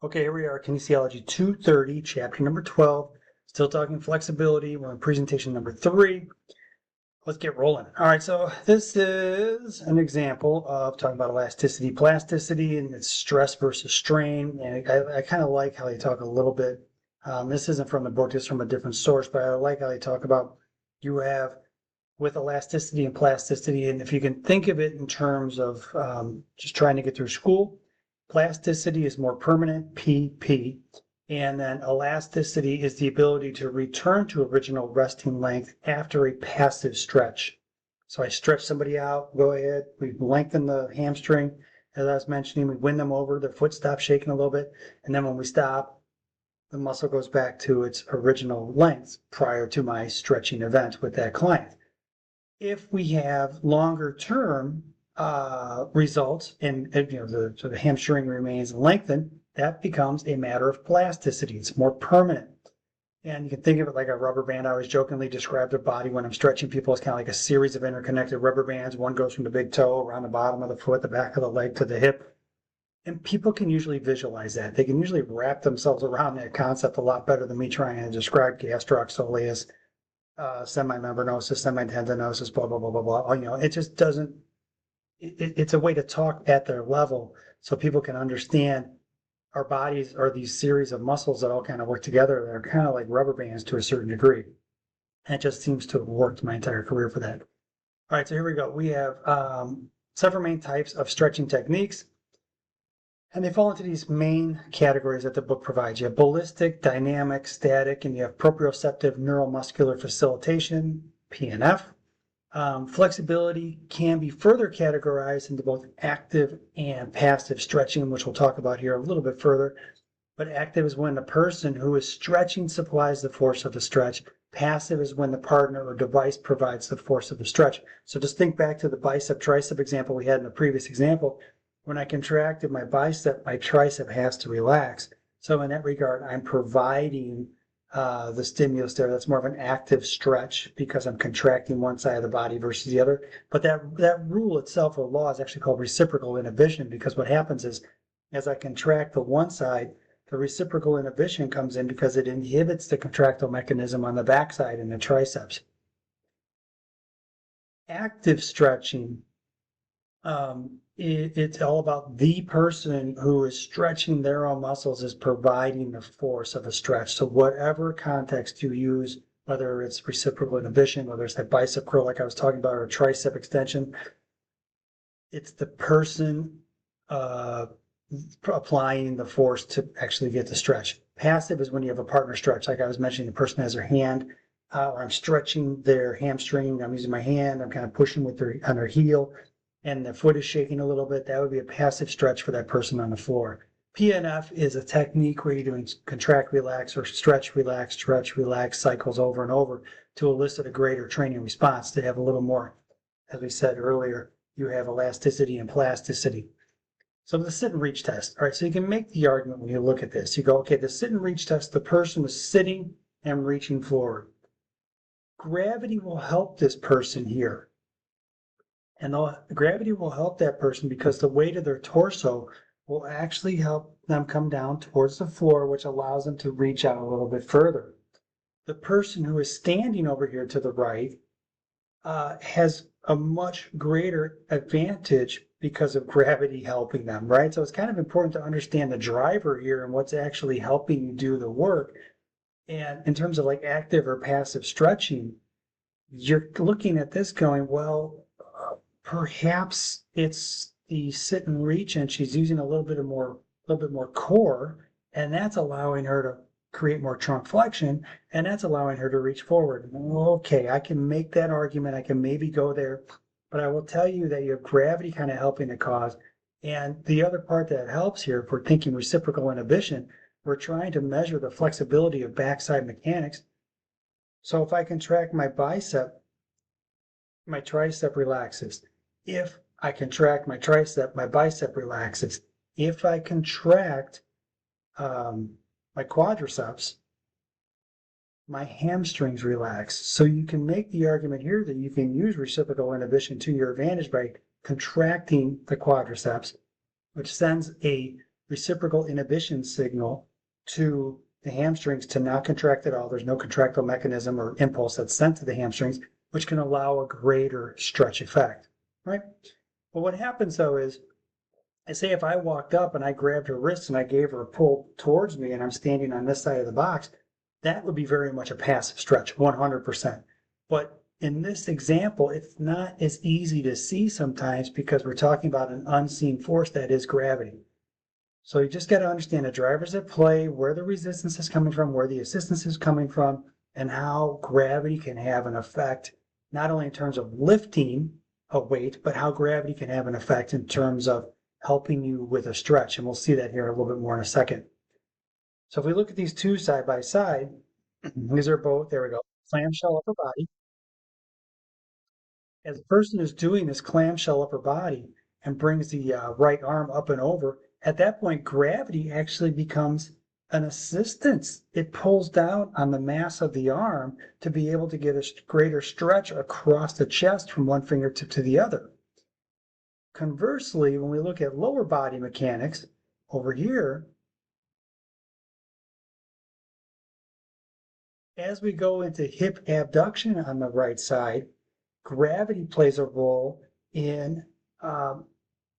Okay, here we are, Kinesiology 230, chapter number 12. Still talking flexibility. We're in presentation number 3. Let's get rolling. All right, so this is an example of talking about elasticity, plasticity, and it's stress versus strain. And I kind of like how they talk a little bit. This isn't from the book, this is from a different source, but I like how they talk about you have with elasticity and plasticity. And if you can think of it in terms of just trying to get through school, plasticity is more permanent, PP, and then elasticity is the ability to return to original resting length after a passive stretch. So I stretch somebody out, go ahead, we lengthen the hamstring, as I was mentioning, we win them over, their foot stops shaking a little bit, and then when we stop, the muscle goes back to its original length prior to my stretching event with that client. If we have longer term results and the hamstring remains lengthened, that becomes a matter of plasticity. It's more permanent. And you can think of it like a rubber band. I always jokingly describe the body when I'm stretching people as kind of like a series of interconnected rubber bands. One goes from the big toe around the bottom of the foot, the back of the leg to the hip. And people can usually visualize that. They can usually wrap themselves around that concept a lot better than me trying to describe gastroc soleus, semimembranosus, semitendinosus, blah, blah, blah, blah, blah. It just doesn't, it's a way to talk at their level so people can understand our bodies are these series of muscles that all kind of work together. They're kind of like rubber bands to a certain degree. And it just seems to have worked my entire career for that. All right, so here we go. We have several main types of stretching techniques. And they fall into these main categories that the book provides. You have ballistic, dynamic, static, and you have proprioceptive neuromuscular facilitation, PNF. Flexibility can be further categorized into both active and passive stretching, which we'll talk about here a little bit further. But active is when the person who is stretching supplies the force of the stretch. Passive is when the partner or device provides the force of the stretch. So just think back to the bicep tricep example we had in the previous example. When I contracted my bicep, my tricep has to relax. So in that regard, I'm providing the stimulus there. That's more of an active stretch because I'm contracting one side of the body versus the other. But that rule itself or law is actually called reciprocal inhibition, because what happens is as I contract the one side, the reciprocal inhibition comes in because it inhibits the contractile mechanism on the backside in the triceps. Active stretching, it's all about the person who is stretching their own muscles is providing the force of a stretch. So whatever context you use, whether it's reciprocal inhibition, whether it's that bicep curl like I was talking about, or a tricep extension, it's the person applying the force to actually get the stretch. Passive is when you have a partner stretch, like I was mentioning, the person has their hand, or I'm stretching their hamstring, I'm using my hand, I'm kind of pushing with on their heel, and the foot is shaking a little bit. That would be a passive stretch for that person on the floor. PNF is a technique where you're doing contract, relax, or stretch, relax cycles over and over to elicit a greater training response, to have a little more, as we said earlier, you have elasticity and plasticity. So the sit and reach test. All right, so you can make the argument when you look at this. You go, okay, the sit and reach test, the person was sitting and reaching forward. Gravity will help this person here. And gravity will help that person because the weight of their torso will actually help them come down towards the floor, which allows them to reach out a little bit further. The person who is standing over here to the right has a much greater advantage because of gravity helping them, right? So it's kind of important to understand the driver here and what's actually helping you do the work. And in terms of like active or passive stretching, you're looking at this going, well, perhaps it's the sit and reach and she's using a little bit more core, and that's allowing her to create more trunk flexion, and that's allowing her to reach forward. Okay, I can make that argument. I can maybe go there, but I will tell you that you have gravity kind of helping the cause. And the other part that helps here, if we're thinking reciprocal inhibition, we're trying to measure the flexibility of backside mechanics. So if I contract my bicep, my tricep relaxes. If I contract my tricep, my bicep relaxes. If I contract my quadriceps, my hamstrings relax. So you can make the argument here that you can use reciprocal inhibition to your advantage by contracting the quadriceps, which sends a reciprocal inhibition signal to the hamstrings to not contract at all. There's no contractile mechanism or impulse that's sent to the hamstrings, which can allow a greater stretch effect, right? But what happens though is, I say if I walked up and I grabbed her wrist and I gave her a pull towards me and I'm standing on this side of the box, that would be very much a passive stretch, 100%. But in this example, it's not as easy to see sometimes because we're talking about an unseen force that is gravity. So you just got to understand the drivers at play, where the resistance is coming from, where the assistance is coming from, and how gravity can have an effect, not only in terms of lifting a weight, but how gravity can have an effect in terms of helping you with a stretch. And we'll see that here a little bit more in a second. So if we look at these two side by side, these are both, there we go, clamshell upper body. As the person is doing this clamshell upper body and brings the right arm up and over, at that point, gravity actually becomes an assistance. It pulls down on the mass of the arm to be able to get a greater stretch across the chest from one fingertip to the other. Conversely, when we look at lower body mechanics over here, as we go into hip abduction on the right side, gravity plays a role in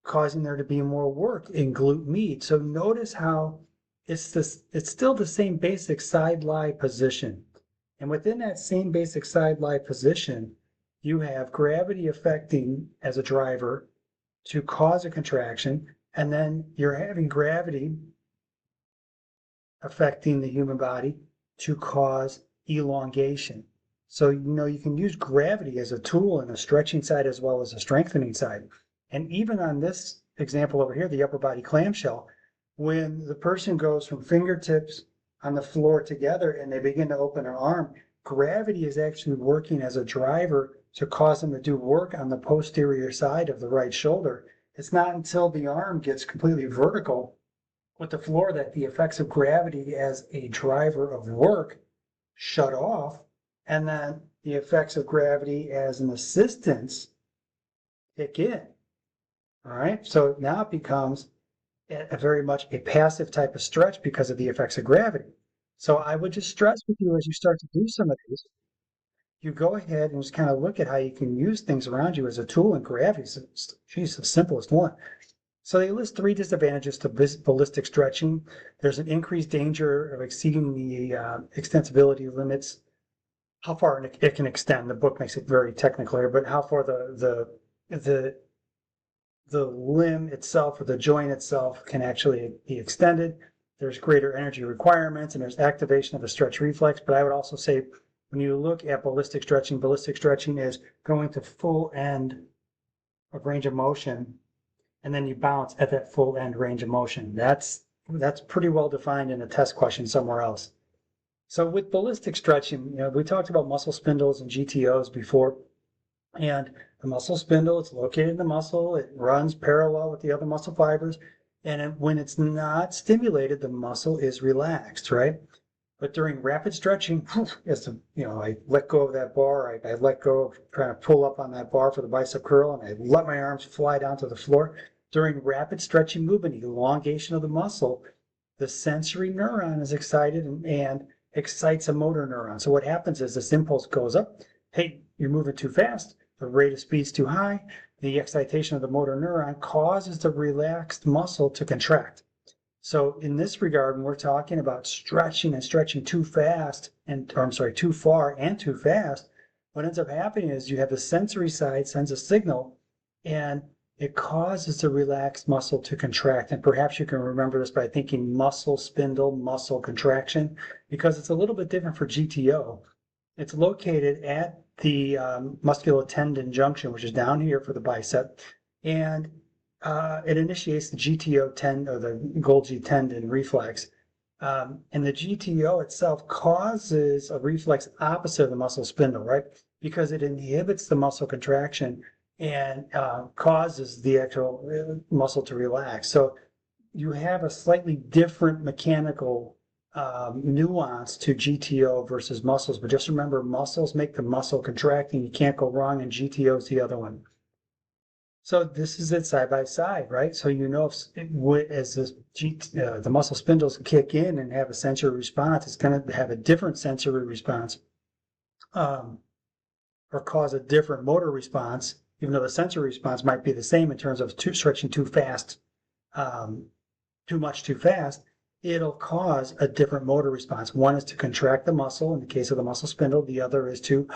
causing there to be more work in glute med. So notice how it's still the same basic side lie position. And within that same basic side lie position, you have gravity affecting as a driver to cause a contraction, and then you're having gravity affecting the human body to cause elongation. So, you can use gravity as a tool in a stretching side as well as a strengthening side. And even on this example over here, the upper body clamshell, when the person goes from fingertips on the floor together and they begin to open their arm, gravity is actually working as a driver to cause them to do work on the posterior side of the right shoulder. It's not until the arm gets completely vertical with the floor that the effects of gravity as a driver of work shut off, and then the effects of gravity as an assistance kick in. All right, so now it becomes a very much a passive type of stretch because of the effects of gravity. So I would just stress with you as you start to do some of these, you go ahead and just kind of look at how you can use things around you as a tool, and gravity is, geez, the simplest one. So they list 3 disadvantages to ballistic stretching. There's an increased danger of exceeding the extensibility limits, how far it can extend. The book makes it very technical here, but how far the limb itself or the joint itself can actually be extended. There's greater energy requirements, and there's activation of the stretch reflex. But I would also say when you look at ballistic stretching is going to full end of range of motion, and then you bounce at that full end range of motion. That's pretty well defined in a test question somewhere else. So with ballistic stretching, we talked about muscle spindles and GTOs before, and the muscle spindle, it's located in the muscle, it runs parallel with the other muscle fibers, and when it's not stimulated, the muscle is relaxed, right? But during rapid stretching, I let go of that bar, I let go of trying to pull up on that bar for the bicep curl, and I let my arms fly down to the floor. During rapid stretching movement, elongation of the muscle, the sensory neuron is excited and excites a motor neuron. So what happens is this impulse goes up, hey, you're moving too fast, the rate of speed's too high, the excitation of the motor neuron causes the relaxed muscle to contract. So in this regard, when we're talking about stretching and stretching too fast, too far and too fast, what ends up happening is you have the sensory side sends a signal and it causes the relaxed muscle to contract. And perhaps you can remember this by thinking muscle spindle, muscle contraction, because it's a little bit different for GTO. It's located at the musculotendon junction, which is down here for the bicep, and it initiates the GTO or the Golgi tendon reflex. And the GTO itself causes a reflex opposite of the muscle spindle, right? Because it inhibits the muscle contraction and causes the actual muscle to relax. So you have a slightly different mechanical nuance to GTO versus muscles, but just remember muscles make the muscle contract and you can't go wrong, and GTO is the other one. So this is it side by side, right? So you know as the muscle spindles kick in and have a sensory response, it's going to have a different sensory response, or cause a different motor response, even though the sensory response might be the same in terms of stretching too fast, too much too fast. It'll cause a different motor response. One is to contract the muscle in the case of the muscle spindle. The other is to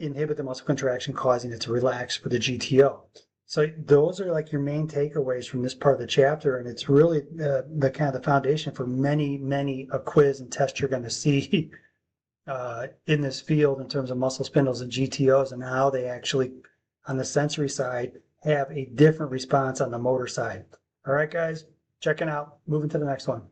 inhibit the muscle contraction, causing it to relax for the GTO. So those are like your main takeaways from this part of the chapter, and it's really the kind of the foundation for many a quiz and test you're going to see in this field in terms of muscle spindles and GTOs, and how they actually, on the sensory side, have a different response on the motor side. All right, guys, checking out. Moving to the next one.